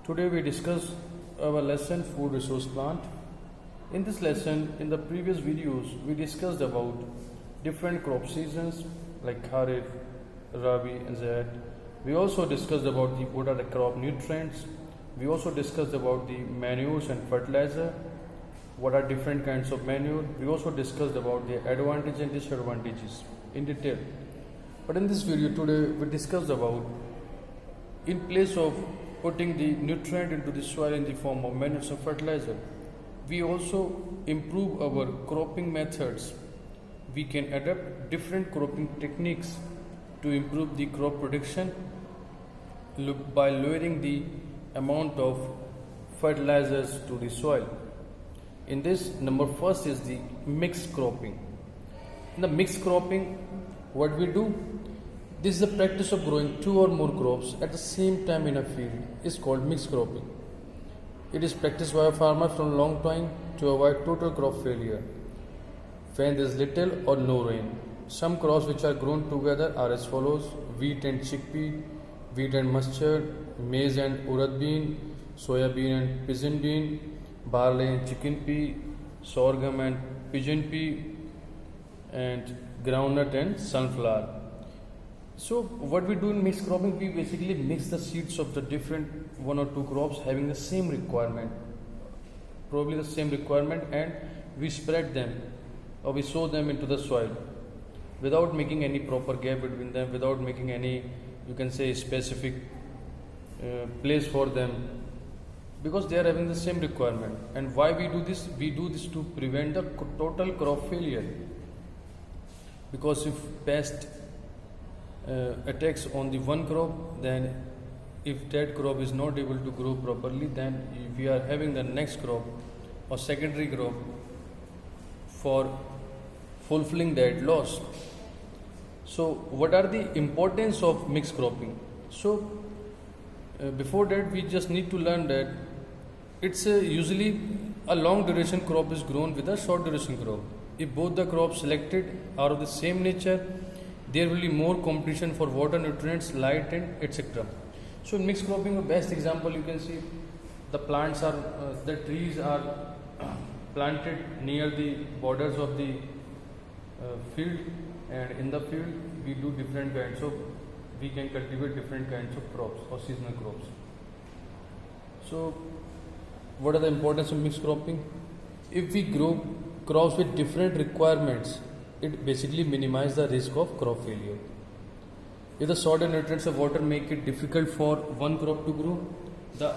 Today we discuss our lesson food resource plant. In this lesson, in the previous videos, we discussed about different crop seasons like Kharif, Rabi and Zaid. We also discussed about what are the crop nutrients. We also discussed about the manures and fertilizer, what are different kinds of manure. We also discussed about the advantages and disadvantages in detail. But in this video today, we discussed about in place of putting the nutrient into the soil in the form of manures or fertilizer, we also improve our cropping methods. We can adapt different cropping techniques to improve the crop production by lowering the amount of fertilizers to the soil. In this, number first is the mixed cropping. In the mixed cropping, what we do, this is the practice of growing two or more crops at the same time in a field is called mixed cropping. It is practiced by a farmer from a long time to avoid total crop failure when there is little or no rain. Some crops which are grown together are as follows: wheat and chickpea, wheat and mustard, maize and urad bean, soya bean and pigeon bean, barley and chicken pea, sorghum and pigeon pea, and groundnut and sunflower. So what we do in mixed cropping, we basically mix the seeds of the different one or two crops having the same requirement, probably the same requirement, and we spread them or we sow them into the soil without making any proper gap between them, without making any, you can say, specific place for them, because they are having the same requirement. And why we do this? We do this to prevent the total crop failure, because if pest attacks on the one crop, then if that crop is not able to grow properly, then we are having the next crop or secondary crop for fulfilling that loss. So what are the importance of mixed cropping? So before that, we just need to learn that it's usually a long duration crop is grown with a short duration crop. If both the crops selected are of the same nature, there will be more competition for water, nutrients, light and etc. So in mixed cropping, the best example you can see, the plants are, the trees are planted near the borders of the field, and in the field we do different kinds of, we can cultivate different kinds of crops or seasonal crops. So what are the importance of mixed cropping? If we grow crops with different requirements, it basically minimizes the risk of crop failure. If the salt and nutrients of water make it difficult for one crop to grow, the